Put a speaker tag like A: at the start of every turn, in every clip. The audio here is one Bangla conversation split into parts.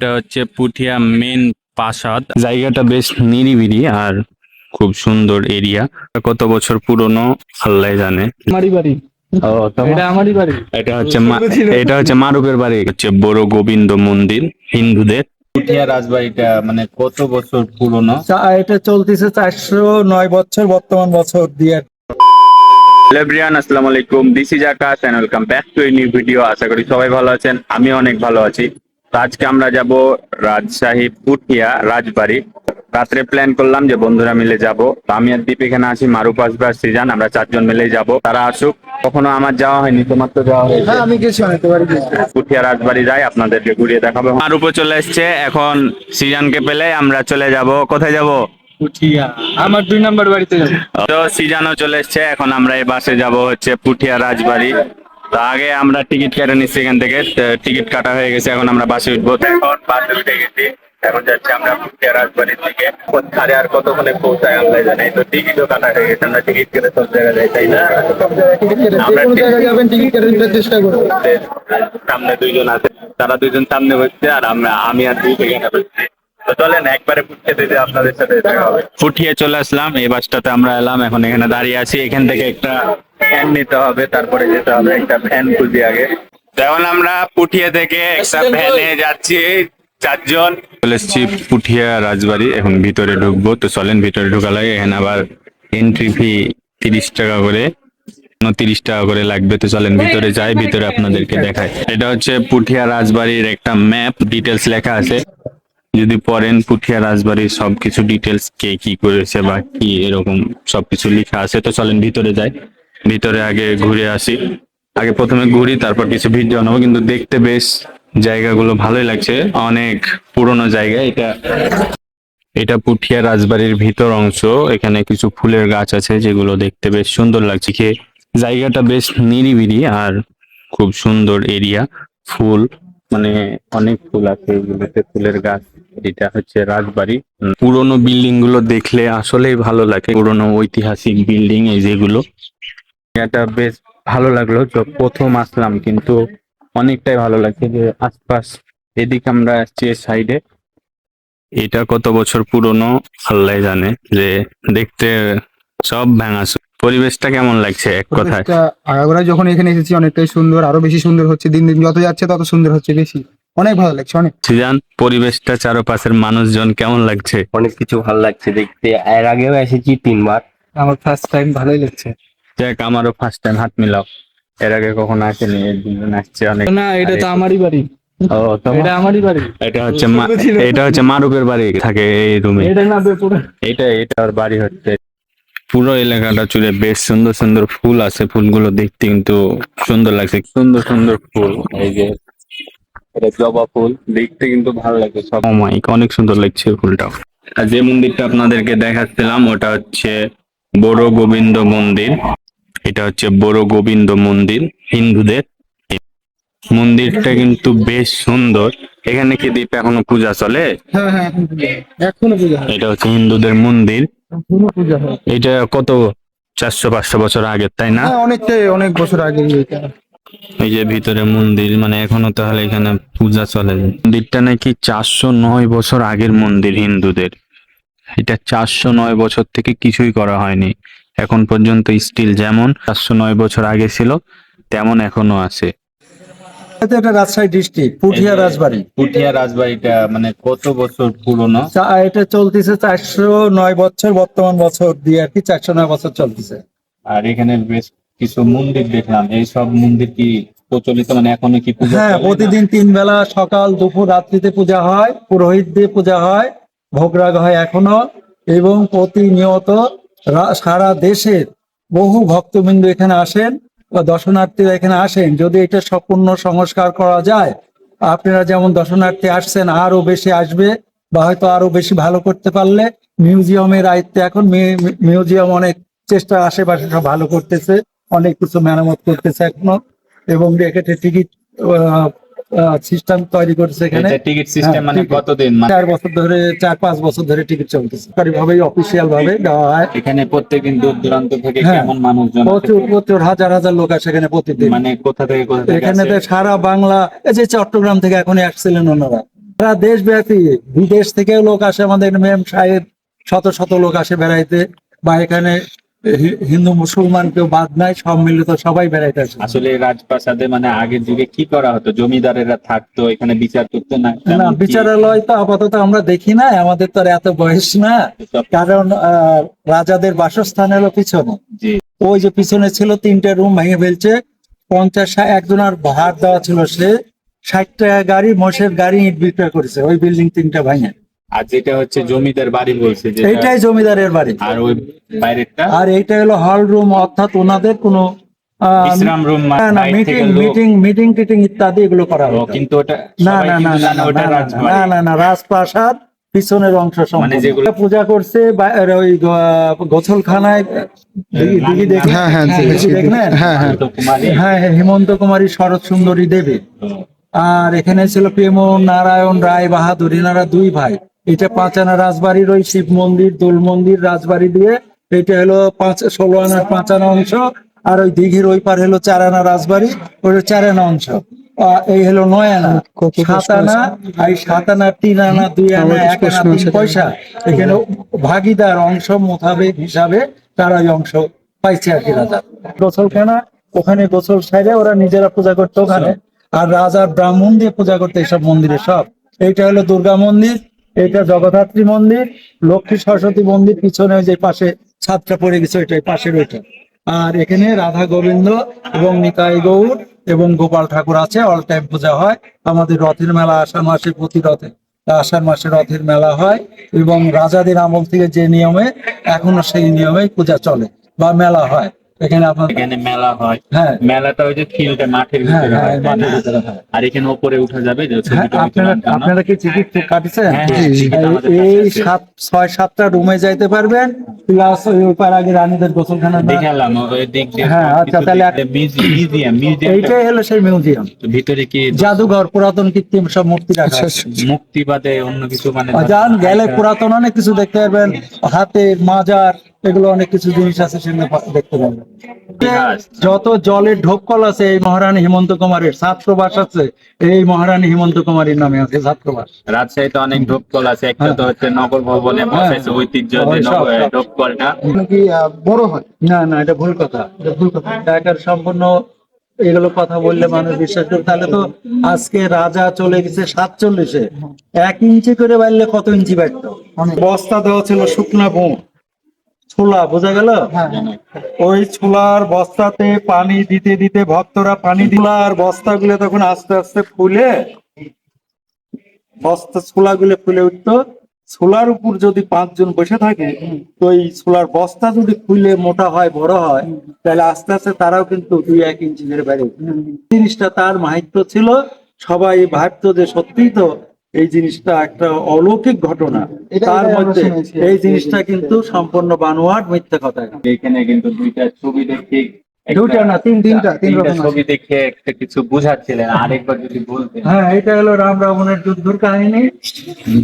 A: এটা হচ্ছে পুঠিয়া মেন প্রাসাদ। জায়গাটা বেশ নিরিবিলি আর খুব সুন্দর এরিয়া। কত বছর পুরনো আল্লাহ জানে।
B: আমারই বাড়ি।
A: ও
B: এটা আমারই বাড়ি।
A: এটা হচ্ছে মারুপের বাড়ি। হচ্ছে বড় গোবিন্দ মন্দির হিন্দুদের। পুঠিয়া রাজবাড়িটা মানে কত বছর পুরনো?
B: এটা চলতেছে 409 বছর, বর্তমান বছর দিয়ে।
A: হ্যালো এভরিওয়ান, আসসালামু আলাইকুম। This is Akash and welcome back to a new video. আশা করি সবাই ভালো আছেন, আমি অনেক ভালো আছি। তো আজকে আমরা যাব রাজশাহী পুঠিয়া রাজবাড়ি। রাত্রে প্ল্যান করলাম যে বন্ধুরা মিলে যাব। তো আমি আর দীপ এখানে আছি, মারুপ আসবে আর সৃজন, আমরা 4জন মিলেই যাব। তারা আসুক। কখনো আমার যাওয়া হয়নি, তোমার তো যাওয়া হয়েছে।
B: হ্যাঁ, আমি গেছি অনেকবার গেছি।
A: পুঠিয়া রাজবাড়ি যাই, আপনাদেরকে ঘুরিয়ে দেখাবো। মারুপও চলে এসছে, এখন সৃজনকে পেলে আমরা চলে যাব। কোথায় যাব?
B: পুঠিয়া আমার 2 নম্বর বাড়িতে যাবো।
A: তো সিজানও চলে এসছে, এখন আমরা এই বাসে যাব হচ্ছে পুঠিয়া রাজবাড়ি। তো আগে আমরা টিকিট কেটে নিচ্ছি এখান থেকে, টিকিট কাটা হয়ে গেছে, এখন আমরা বাসে উঠবো। তো এখন বাসে উঠে গেছি, এখন যাচ্ছি আমরা পুঠিয়া রাজবাড়ির দিকে। কোথায় আর কতক্ষণে পৌঁছায় আমরা জানি। তো টিকিটও কাটা হয়ে গেছে, আমরা টিকিট কেটে সব জায়গায় যাই, তাই না? আমরা
B: টিকিট কেটে নিতে চেষ্টা করবো।
A: সামনে 2জন আছে, তারা 2জন সামনে বসছে আর আমি আর দুই এখানে বসছি। তো চলেন একবারে পুঠিয়ে দিতে আপনাদের সাথে দেখা হবে। পুঠিয়ে চলে আসলাম, এই বাসটাতে আমরা এলাম, এখন এখানে দাঁড়িয়ে আছি। এখান থেকে একটা ভ্যান নিতে হবে, তারপরে যেতে হবে, একটা ভ্যান খুঁজি আগে। এখন আমরা পুঠিয়া থেকে একটা ভ্যানে যাচ্ছি 4জন। চলে এসছি পুঠিয়া রাজবাড়ি, এখন ভিতরে ঢুকবো। তো চলেন ভিতরে ঢোকা লাগে। এখানে আবার এন্ট্রি ফি 30 টাকা করে, 30 টাকা করে লাগবে। তো চলেন ভিতরে যাই, ভিতরে আপনাদেরকে দেখাই। এটা হচ্ছে পুঠিয়া রাজবাড়ির একটা ম্যাপ, ডিটেলস লেখা আছে। যদি পড়েন পুঠিয়া রাজবাড়ির সবকিছু ডিটেলস, কে কি করেছে বা কি এরকম সবকিছু লেখা আছে। তো চলেন ভিতরে যাই, ভিতরে আগে ঘুরে আসি। আগে প্রথমে ঘুরি, তারপর কিছু ভিডিও নেবো। কিন্তু দেখতে বেশ জায়গাগুলো ভালোই লাগছে, অনেক পুরনো জায়গা এটা। এটা পুঠিয়া রাজবাড়ির ভিতর অংশ। এখানে কিছু ফুলের গাছ আছে যেগুলো দেখতে বেশ সুন্দর লাগছে। জায়গাটা বেশ নিরিবিলি আর খুব সুন্দর এরিয়া। ফুল মানে অনেক ফুল আছে এগুলোতে, ফুলের গাছ। এটা হচ্ছে রাজবাড়ি। পুরোনো বিল্ডিং গুলো দেখলে আসলেই ভালো লাগে, পুরোনো ঐতিহাসিক বিল্ডিং এই যেগুলো। এটা বেশ ভালো লাগলো, তো প্রথম আসলাম কিন্তু অনেকটাই ভালো লাগছে যে আশপাশ। এদিকে আমরা আসছি সাইডে। এটা কত বছর পুরনো আল্লাহ জানে, যে দেখতে সব ভাঙা। পরিবেশটা কেমন লাগছে এক কথায়?
B: আগাগোড়া যখন এখানে এসেছি অনেকটাই সুন্দর, আরো বেশি সুন্দর হচ্ছে। দিন দিন যত যাচ্ছে তত সুন্দর হচ্ছে বেশি। অনেক ভালো লাগছে অনেক।
A: সিজান, পরিবেশটা চারপাশের মানুষজন কেমন লাগছে?
C: অনেক কিছু ভালো লাগছে দেখতে। এর আগেও এসেছি 3 বার।
B: আমার ফার্স্ট টাইম, ভালোই লাগছে।
A: দেখ, আমারও ফার্স্ট টাইম, হাত মিলাও। এর আগে কখনো আসেনি, এর দুজন আসছে অনেক।
B: না, এটা তো আমারই বাড়ি।
A: ও
B: এটা আমারই বাড়ি।
A: এটা হচ্ছে মারুপের বাড়ি, থাকে এই রুমে।
B: এটা না পুরো
A: এটা ওর বাড়ি হচ্ছে। পুরো এলাকাটা জুড়ে বেশ সুন্দর সুন্দর ফুল আছে, ফুলগুলো দেখতে কিন্তু সুন্দর লাগছে। সুন্দর সুন্দর ফুল, এই যে এটা জবা ফুল, দেখতে কিন্তু ভালো লাগছে সব। অনেক সুন্দর লাগছে ফুলটাও। আর যে মন্দিরটা আপনাদেরকে দেখাচ্ছিলাম ওটা হচ্ছে বড় গোবিন্দ মন্দির। এটা হচ্ছে বড় গোবিন্দ মন্দির হিন্দুদের। মন্দিরটা কিন্তু বেশ সুন্দর। এখানে কি দ্বীপ এখনো পূজা চলে?
B: হ্যাঁ হ্যাঁ, এখনো পূজা হয়।
A: এটা হচ্ছে হিন্দুদের মন্দির।
B: এখনো পূজা হয়।
A: এটা কত 400-500 বছর আগে, তাই না?
B: হ্যাঁ, অনেকটাই, অনেক বছর আগে এটা।
A: এই যে ভিতরে মন্দির, মানে এখনো তাহলে এখানে পূজা চলে। মন্দিরটা নাকি 409 বছর আগের মন্দির হিন্দুদের। এটা 409 বছর থেকে কিছুই করা হয়নি এখন পর্যন্ত। স্টিল যেমন 409 বছর আগে ছিল তেমন এখনো আছে।
B: এটা রাজশাহী ডিস্ট্রিক্ট পুঠিয়া রাজবাড়ি।
A: পুঠিয়া রাজবাড়িটা মানে কত বছর পুরনো?
B: এটা চলতেছে 409 বছর, বর্তমান বছর দিয়ে আর কি 409 বছর চলতেছে।
A: আর এখানে বেশ কিছু মন্দির দেখলাম, এই সব মন্দির কি প্রচলিত, মানে এখনো কি পূজা
B: হ্যাঁ,
A: চলে?
B: প্রতিদিন 3 বেলা, সকাল দুপুর রাত্রিতে পূজা হয়, পুরোহিত দিয়ে পূজা হয়, ভোগ রাগ হয় এখনো। এবং প্রতিনিয়ত সারা দেশের বহু ভক্তবৃন্দ এখানে আসেন বা দর্শনার্থীরা এখানে আসেন। যদি এটা সম্পূর্ণ সংস্কার করা যায়, আপনারা যেমন দর্শনার্থী আসছেন আরো বেশি আসবে, বা হয়তো আরো বেশি ভালো করতে পারলে। মিউজিয়ামের দায়িত্বে এখন, মিউজিয়াম অনেক চেষ্টা, আশেপাশে সব ভালো করতেছে, অনেক কিছু মেরামত করতেছে এখনো। এবং এক্ষেত্রে টিকিট সিস্টেম তৈরি করেছে এখানে।
A: টিকিট সিস্টেম মানে
B: টিকিট
A: কতদিন?
B: 4 বছর ধরে, 4-5 বছর ধরে টিকিট চলতেছে, সরকারি ভাবে, অফিসিয়াল ভাবে দেওয়া হয়।
A: এখানে প্রত্যেকদিন দূর দূরান্ত থেকে
B: হ্যাঁ,
A: কেমন মানুষজন আসে?
B: প্রচুর প্রচুর, হাজার হাজার লোক আসে এখানে প্রতিদিন।
A: মানে কোথা থেকে
B: এখানে তো
A: আসে?
B: সারা বাংলা, এই যে চট্টগ্রাম থেকে এখনই আসছিলেন ওনারা। সারা দেশব্যাপী বিদেশ থেকেও লোক আসে, আমাদের মেম সাহেব শত শত লোক আসে বেড়াইতে, বা এখানে হিন্দু মুসলমান কেউ বাদ নাই, সব মিলিত সবাই বেড়াইতে আসে।
A: আসলে এই রাজপ্রাসাদে মানে আগের যুগে কি করা হতো, জমিদারেরা থাকতো এখানে, বিচার করতো না
B: না,
A: তেমন কি?
B: বিচারালয় তো আপাতত আমরা দেখি না, আমাদের তো আর এত বয়স না, কারণ রাজাদের বাসস্থান হলো পিছনে।
A: জি।
B: ওই যে পিছনে ছিল 3টে রুম ভেঙে ফেলছে, 50 একজনের ভাড় দেওয়া ছিল, সে 60 টাকা গাড়ি, মোষের গাড়ি ইট বিক্রয় করেছে ওই বিল্ডিং 3টা ভাঙে।
A: আর যেটা হচ্ছে জমিদার বাড়ি বলছে যে,
B: এইটাই জমিদারের বাড়ি।
A: আর ওই বাইরেরটা
B: আর এইটা হলো হল রুম, অর্থাৎ ওনাদের কোনো
A: বিশ্রাম রুম,
B: মিটিং মিটিং মিটিং টিটিং ইত্যাদি এগুলো করা হতো।
A: কিন্তু ওটা
B: না
A: সবাই
B: না না
A: কিন্তু
B: না
A: জানে ওটা রাজবাড়ি।
B: না না না, রাজপ্রাসাদ পিছনের অংশ সম্পূর্ণ।
A: যেগুলো
B: পূজা করছে ওই গোসলখানায়, দিঘি দেখে,
D: হ্যাঁ, হ্যাঁ, দেখেছি।
B: দেখলেন?
D: হ্যাঁ, হ্যাঁ।
A: তো কুমারী।
B: হ্যাঁ হ্যাঁ, হেমন্ত কুমারী শরৎ সুন্দরী দেবী। আর এখানে ছিল প্রেম নারায়ণ রায় বাহাদুর, এনারা 2 ভাই। এটা 5 আনা রাজবাড়ির ওই শিব মন্দির, দোল মন্দির, রাজবাড়ি দিয়ে এটা হলো 16 আনার 5 আনা অংশ। আর ওই দিঘির ওই পার হলো 4 আনা রাজবাড়ি, ওটা 4 আনা অংশ। এই হলো 9 আনা, 7 আনা, এই 7 আনা, 3 আনা, 2 আনা, 1 আনা 3 পয়সা। এখানে ভাগিদার অংশ মোতাবেক হিসাবে তারা ওই অংশ পাইছে আর কি। রাজা গোসলখানা, ওখানে গোসল সাইডে ওরা নিজেরা পূজা করতো ওখানে, আর রাজার ব্রাহ্মণ দিয়ে পূজা করতে এইসব মন্দিরে সব। এইটা হলো দুর্গা মন্দির, এটা জগদ্ধাত্রী মন্দির, লক্ষ্মী সরস্বতী মন্দির পিছনে ওই যে পাশে ছাদটা পড়ে গেছে ওইটাই পাশের ওইটা। আর এখানে রাধা গোবিন্দ এবং নিতাই গৌর এবং গোপাল ঠাকুর আছে, অল টাইম পূজা হয়। আমাদের রথের মেলা আষাঢ় মাসে, প্রতি আষাঢ় মাসে রথের মেলা হয়, এবং রাজাদের আমল থেকে যে নিয়মে এখনো সেই নিয়মে পূজা চলে বা মেলা হয় এখানে। আপনার
A: এখানে মেলা হয়।
B: হ্যাঁ।
A: মেলাটা ওই যে ফিল্ডে মাঠের
B: হ্যাঁ
A: ভিতরে
B: হ্যাঁ,
A: হয়, তাই না?
B: মাঠের ভিতরে হয়।
A: আর এখানে উপরে উঠা যাবে যে
B: হ্যাঁ,
A: ছবিটা তোলার জন্য?
B: আপনারা কি টিকিট কাটছেন?
A: হ্যাঁ, হ্যাঁ, টিকিট আমাদের
B: এই
A: কাছে আছে।
B: 6-7টা রুমে যাইতে পারবেন, প্লাস ওই ওপার আগে রানীদের গোসলখানা।
A: দেখালাম ওই দিক দিয়ে।
B: হ্যাঁ, আচ্ছা, তাহলে
A: মিউজিয়াম
B: এইটাই হলো সেই মিউজিয়াম,
A: ভিতরে কি
B: জাদুঘর, পুরাতন কৃত্রিম সব মূর্তি রাখা
D: আচ্ছা,
B: আছে।
D: আচ্ছা।
A: মুক্তি বাদে অন্য কিছু মানে
B: যান, গেলে পুরাতন অনেক কিছু দেখতে পারবেন, হাতের মাজার, এগুলো অনেক কিছু জিনিস আছে, সেগুলো দেখতে পারবেন। যত জলের ঢোককল আছে এই মহারানী হেমন্ত কুমারীর, ছাত্রবাস আছে এই মহারানী হেমন্ত কুমারীর নামে আছে ছাত্রবাস।
A: রাজশাহীতে অনেক ঢোককল আছে, একটা তো হচ্ছে নগর ভবনে বসাইছে ঐতিহ্য যে
B: সব।
A: ঢোককলটা।
D: কি বড় হয়?
B: না না, এটা ভুল কথা, এটা ভুল কথা। এটার সম্পূর্ণ এগুলো কথা বললে মানুষ বিশ্বাস করে, তাহলে তো আজকে রাজা চলে গেছে 47-এ, 1 ইঞ্চি করে বাড়লে কত ইঞ্চি বাড়তো। বস্তা দেওয়া ছিল শুকনা বুট, ছোলা, বোঝা গেল? ওই ছোলার বস্তাতে পানি দিতে দিতে ভক্তরা পানি দিলার বস্তাগুলো তখন আস্তে আস্তে ফুলে, বস্তা ছোলাগুলো ফুলে উঠতো। ছোলার উপর যদি 5 জন বসে থাকে, তো এই ছোলার বস্তা যদি ফুলে মোটা হয়, বড় হয়, তাহলে আস্তে আস্তে তারাও কিন্তু 2-1 ইঞ্চি করে বেড়ে উঠে। জিনিসটা তার মাহাত্ম্য ছিল, সবাই ভাবতো যে সত্যিই তো এই জিনিসটা একটা অলৌকিক ঘটনা। তার মধ্যে এই জিনিসটা কিন্তু সম্পূর্ণ বানোয়াট, মিথ্যা কথা।
A: এখানে কিন্তু 2টা ছবি দেখে,
B: 2টা না, 3টা
A: ছবি দেখে একটা কিছু বুঝাচ্ছিলেন, আরেকবার যদি বলতেন।
B: হ্যাঁ, এটা হলো রাম রাবণের যুদ্ধের কাহিনী,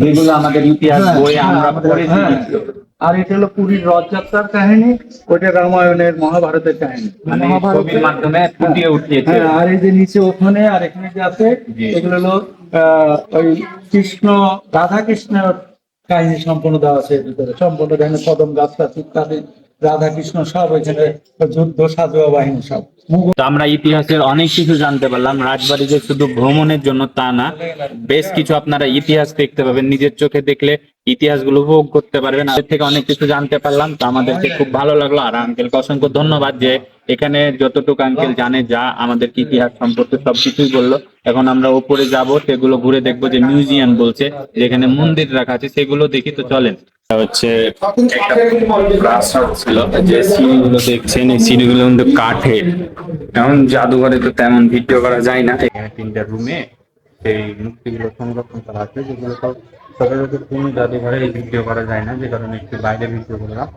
A: যেগুলো আমাদের ইতিহাস
B: হ্যাঁ,
A: বই আমরা
B: আমাদের-
A: পড়েছি।
B: হ্যাঁ। আর এটা হলো পুরীর রথযাত্রার কাহিনী, ওটা রামায়ণের মহাভারতের কাহিনী।
A: মানে এই ছবির মাধ্যমে ফুটিয়ে উঠিয়েছে।
B: হ্যাঁ, আর এই যে নিচে ওখানে আর এখানে যে আছে,
A: জি।
B: এগুলো হলো ওই কৃষ্ণ, রাধা কৃষ্ণের কাহিনী সম্পূর্ণ দেওয়া আছে এর ভিতরে, সম্পূর্ণ এখানে কদম গাছ টাছ ইত্যাদি, রাধা কৃষ্ণ সব এখানে, যুদ্ধ সাজোয়া বাহিনী সব।
A: তো আমরা ইতিহাসের অনেক কিছু জানতে পারলাম। রাজবাড়ি যে শুধু ভ্রমণের জন্য তা না, বেশ কিছু আপনারা ইতিহাস দেখতে পাবেন, নিজের চোখে দেখলে ইতিহাসগুলো উপভোগ করতে পারবেন। আমাদের থেকে অনেক কিছু জানতে পারলাম, তো আমাদেরকে খুব ভালো লাগলো। আর আঙ্কেলকে অসংখ্য ধন্যবাদ যে এখানে যতটুকু আঙ্কেল জানে, যা আমাদের ইতিহাস সম্পর্কে সবকিছুই বললো। এখন আমরা উপরে যাব, সেগুলো ঘুরে দেখবো, যে মিউজিয়াম বলছে যেখানে মন্দির রাখা আছে, সেগুলো দেখি। তো চলেন। হচ্ছে একটা প্রাসাদ ছিল, যে সিঁড়িগুলো দেখছেন, এই সিঁড়িগুলো কিন্তু কাঠের। এখন জাদুঘরে তো তেমন ভিডিও করা যায় না। এখানে 3টা রুমে সেই মূর্তিগুলো সংরক্ষণ করা আছে, যেগুলো সব সচরাচর কোনো জাদুঘরে ভিডিও করা যায় না, যে কারণে একটু বাইরে ভিডিও করলাম।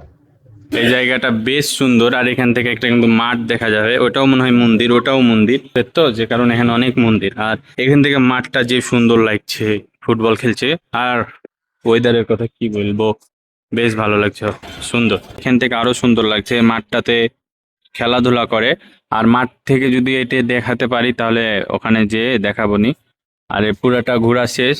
A: এই জায়গাটা বেশ সুন্দর, আর এখান থেকে একটা কিন্তু মাঠ দেখা যাবে, ওটাও মনে হয় মন্দির, ওটাও মন্দির তো, যে কারণে এখানে অনেক মন্দির। আর এখান থেকে মাঠটা যে সুন্দর লাগছে, ফুটবল খেলছে। আর ওয়েদারের কথা কি বলবো, বেশ ভালো লাগছে, সুন্দর। এখান থেকে আরো সুন্দর লাগছে, মাঠটাতে খেলাধুলা করে। আর মাঠ থেকে যদি এটা দেখাতে পারি, তাহলে ওখানে যেয়ে দেখাবো নি। আর পুরাটা ঘোরা শেষ,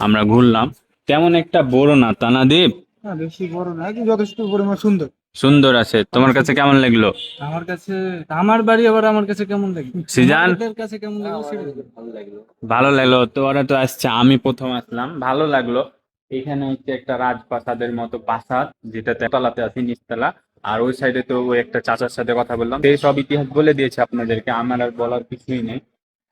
A: আমরা ঘুরলাম। তেমন একটা বড় না তানা দ্বীপ,
D: না বেশি বড় না, কিন্তু যথেষ্ট পরিমাণ সুন্দর।
A: সুন্দর আছে। তোমার কাছে কেমন লাগলো?
D: আমার কাছে, আমার বাড়ি আবার আমার কাছে কেমন লাগে,
A: সিজান?
D: আপনাদের কাছে কেমন লাগলো সেটা বলুন।
A: ভালো লাগলো তো, ওরা তো আসছে, আমি প্রথম আসলাম, ভালো লাগলো। এখানে হচ্ছে একটা রাজপ্রাসাদের মতো প্রাসাদ, যেটাতে তলাতে আছে, নিচতলা। আর ওই সাইডে তো ওই একটা চাচার সাথে কথা বললাম, সেই সব ইতিহাস বলে দিয়েছে আপনাদেরকে, আমার আর বলার কিছুই নেই।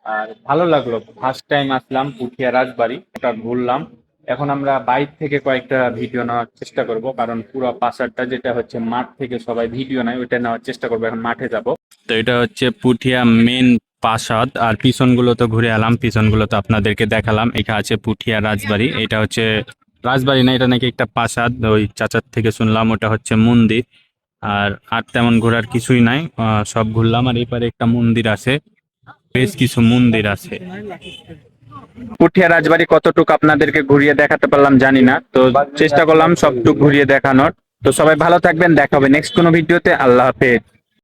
A: আর ভালো লাগলো, ফার্স্ট টাইম আসলাম পুঠিয়া রাজবাড়ি, ওটা ঘুরলাম। এখন আমরা বাইরে থেকে কয়েকটা ভিডিও নেওয়ার চেষ্টা করব, কারণ পুরো প্রাসাদটা যেটা হচ্ছে মাঠ থেকে সবাই ভিডিও নেয়, ওইটা নেওয়ার চেষ্টা করবো। এখন মাঠে যাব। তো এটা হচ্ছে পুঠিয়া মেন প্রাসাদ, আর পিছনগুলো তো ঘুরে এলাম, পিছনগুলো তো আপনাদেরকে দেখালাম। এটা আছে পুঠিয়া রাজবাড়ি, এটা হচ্ছে রাজবাড়ি না, এটা নাকি একটা প্রাসাদ, ওই চাচার থেকে শুনলাম ওটা হচ্ছে মন্দির। আর তেমন ঘোরার কিছুই নাই, সব ঘুরলাম। আর এপারে একটা মন্দির আছে, বেশ কিছু মন্দির আছে। পুঠিয়া রাজবাড়ি কতটুকু আপনাদেরকে ঘুরিয়ে দেখাতে পারলাম জানি না, তো চেষ্টা করলাম সবটুকু ঘুরিয়ে দেখানোর। তো সবাই ভালো থাকবেন, দেখা হবে নেক্সট কোনো ভিডিওতে। আল্লাহ হাফেজ।